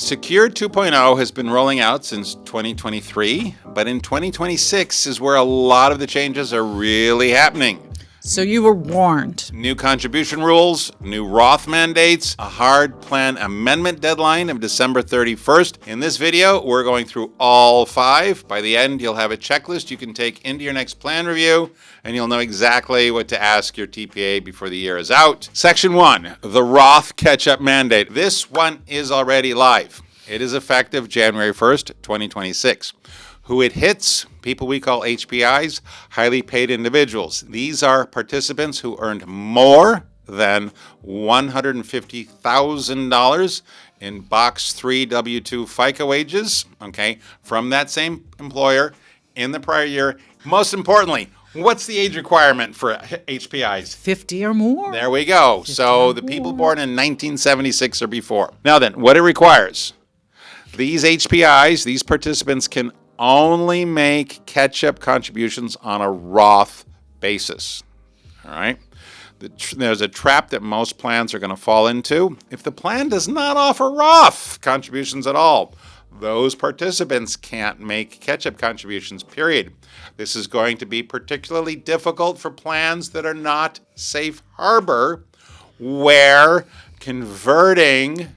Secure 2.0 has been rolling out since 2023, but in 2026 is where a lot of the changes are really happening. So you were warned. New contribution rules, new Roth mandates, a hard plan amendment deadline of December 31st. In this video, we're going through all 5. By the end, you'll have a checklist you can take into your next plan review, and you'll know exactly what to ask your TPA before the year is out. Section 1, the Roth catch-up mandate. This one is already live. It is effective January 1st, 2026. Who it hits? People we call HPIs, highly paid individuals. These are participants who earned more than $150,000 in Box 3 W-2 FICA wages, okay, from that same employer in the prior year. Most importantly, what's the age requirement for HPIs? 50 or more. There we go. So the people born in 1976 or before. Now then, what it requires. These HPIs, these participants can only make catch-up contributions on a Roth basis. All right? There's a trap that most plans are going to fall into. If the plan does not offer Roth contributions at all, those participants can't make catch-up contributions, period. This is going to be particularly difficult for plans that are not safe harbor, where converting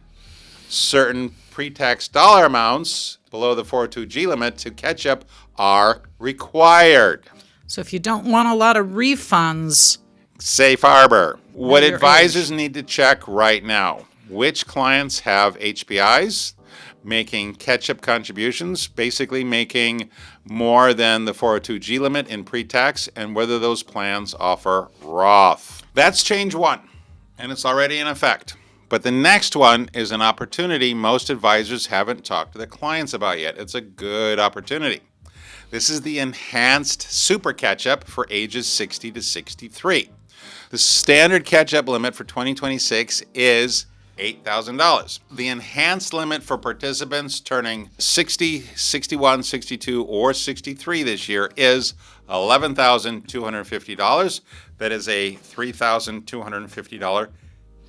certain pre-tax dollar amounts below the 402G limit to catch up are required. So if you don't want a lot of refunds, safe harbor. What advisors need to check right now: which clients have HPIs making catch-up contributions, basically making more than the 402G limit in pre-tax, and whether those plans offer Roth. That's change 1, and it's already in effect. But the next one is an opportunity most advisors haven't talked to their clients about yet. It's a good opportunity. This is the enhanced super catch-up for ages 60 to 63. The standard catch-up limit for 2026 is $8,000. The enhanced limit for participants turning 60, 61, 62, or 63 this year is $11,250. That is a $3,250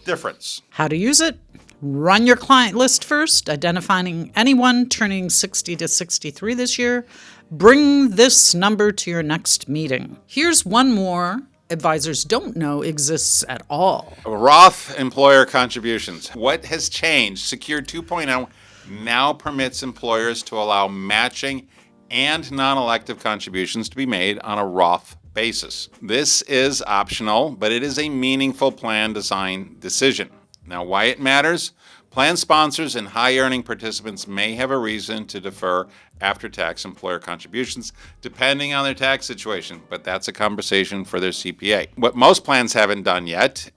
difference. How to use it? Run your client list first, identifying anyone turning 60 to 63 this year. Bring this number to your next meeting. Here's one more advisors don't know exists at all. Roth employer contributions. What has changed? Secure 2.0 now permits employers to allow matching and non-elective contributions to be made on a Roth basis. This is optional, but it is a meaningful plan design decision. Now, why it matters? Plan sponsors and high-earning participants may have a reason to defer after-tax employer contributions, depending on their tax situation, but that's a conversation for their CPA. What most plans haven't done yet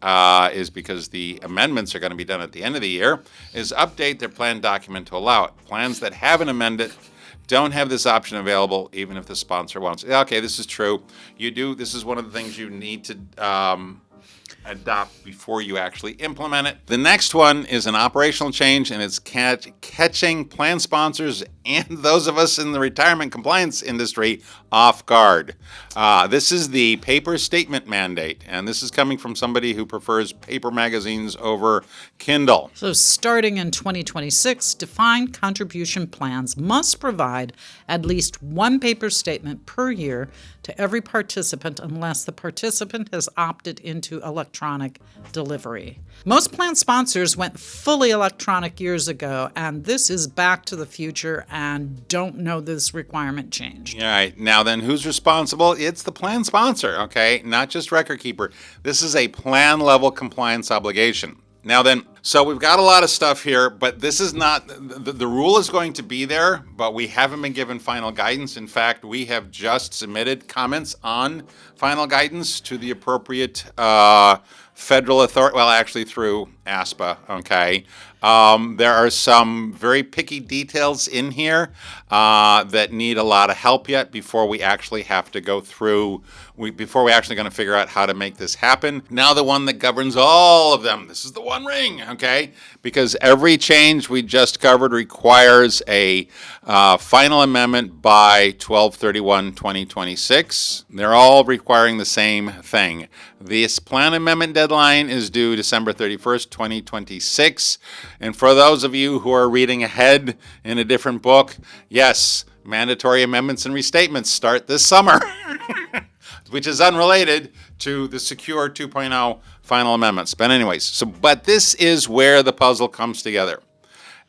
is, because the amendments are going to be done at the end of the year, is update their plan document to allow it. Plans that haven't amended don't have this option available, even if the sponsor wants it. Okay, this is true. You do. This is one of the things you need to adopt before you actually implement it. The next one is an operational change, and it's catching plan sponsors and those of us in the retirement compliance industry off guard. This is the paper statement mandate, and this is coming from somebody who prefers paper magazines over Kindle. So starting in 2026, defined contribution plans must provide at least one paper statement per year to every participant unless the participant has opted into electronic delivery. Most plan sponsors went fully electronic years ago, and this is back to the future and don't know this requirement changed. All right. Now then, who's responsible? It's the plan sponsor, okay? Not just record keeper. This is a plan level compliance obligation. Now then, so we've got a lot of stuff here, but this is not, the rule is going to be there, but we haven't been given final guidance. In fact, we have just submitted comments on final guidance to the appropriate federal authority, well, actually through ASPA, okay? There are some very picky details in here that need a lot of help yet before we actually have to go through, before we're actually going to figure out how to make this happen. Now the one that governs all of them, this is the one ring, okay? Because every change we just covered requires a final amendment by 12/31/2026. They're all requiring the same thing. This plan amendment deadline is due December 31st, 2026. And for those of you who are reading ahead in a different book, yes, mandatory amendments and restatements start this summer, which is unrelated to the Secure 2.0 final amendments. But anyways, but this is where the puzzle comes together.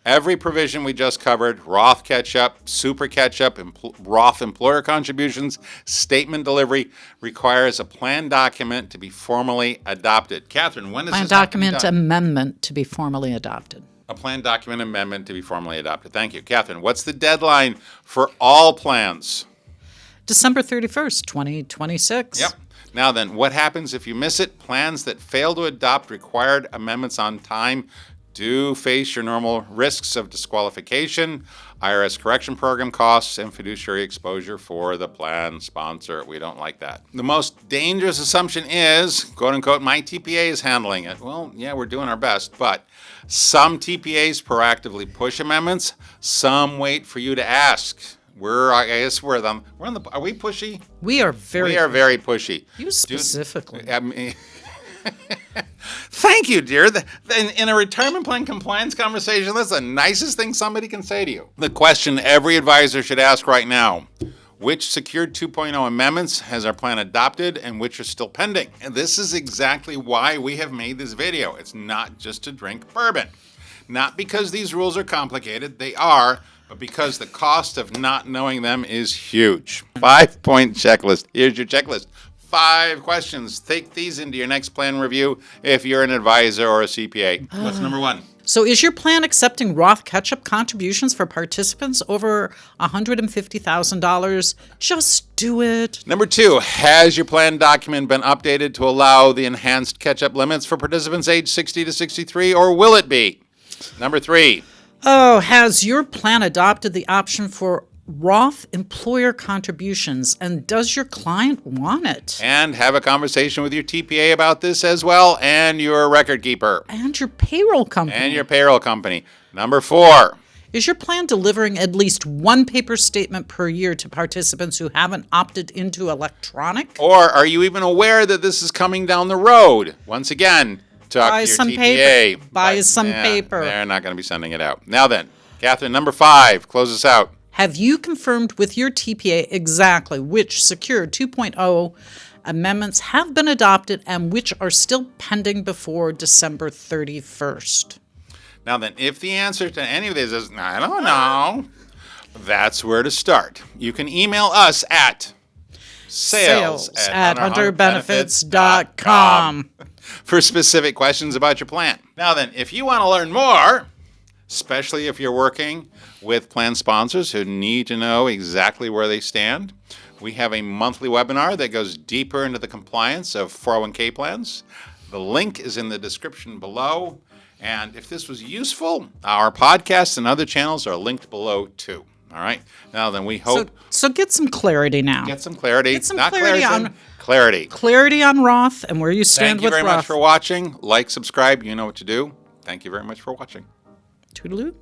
Every provision we just covered, Roth catch-up, super catch-up, Roth employer contributions, statement delivery, requires a plan document to be formally adopted. Catherine, when does Plan this have to be document done? amendment to be formally adopted. A plan document amendment to be formally adopted. Thank you. Catherine, what's the deadline for all plans? December 31st, 2026. Yep. Now then, what happens if you miss it? Plans that fail to adopt required amendments on time do face your normal risks of disqualification, IRS correction program costs, and fiduciary exposure for the plan sponsor. We don't like that. The most dangerous assumption is, quote unquote, my TPA is handling it. Well, yeah, we're doing our best, but some TPAs proactively push amendments. Some wait for you to ask. I guess we're them. Are we pushy? We are very. We are very pushy. You specifically. I mean, thank you, dear. In a retirement plan compliance conversation, that's the nicest thing somebody can say to you. The question every advisor should ask right now: which Secured 2.0 amendments has our plan adopted and which are still pending? And this is exactly why we have made this video. It's not just to drink bourbon. Not because these rules are complicated, they are, but because the cost of not knowing them is huge. 5-point checklist. Here's your checklist. 5 questions. Take these into your next plan review if you're an advisor or a CPA. What's number 1? So is your plan accepting Roth catch-up contributions for participants over $150,000? Just do it. Number 2, has your plan document been updated to allow the enhanced catch-up limits for participants age 60 to 63, or will it be? Number 3. Oh, has your plan adopted the option for Roth employer contributions, and does your client want it? And have a conversation with your TPA about this as well, and your record keeper. And your payroll company. And your payroll company. Number 4. Is your plan delivering at least one paper statement per year to participants who haven't opted into electronic? Or are you even aware that this is coming down the road? Once again, talk Buy to your some TPA. paper. Buy some paper. They're not going to be sending it out. Now then, Catherine, number 5, close us out. Have you confirmed with your TPA exactly which Secure 2.0 amendments have been adopted and which are still pending before December 31st? Now then, if the answer to any of this is, I don't know, that's where to start. You can email us at sales@hunterbenefits.com for specific questions about your plan. Now then, if you want to learn more, especially if you're working with plan sponsors who need to know exactly where they stand, we have a monthly webinar that goes deeper into the compliance of 401k plans. The link is in the description below. And if this was useful, our podcasts and other channels are linked below too. All right. Now then, we hope So get some clarity now. get some clarity. Get some Not clarity clarity. Clarity on Roth and where you stand Thank you with very Roth. much for watching. Like, subscribe. You know what to do. Thank you very much for watching. Toodaloo.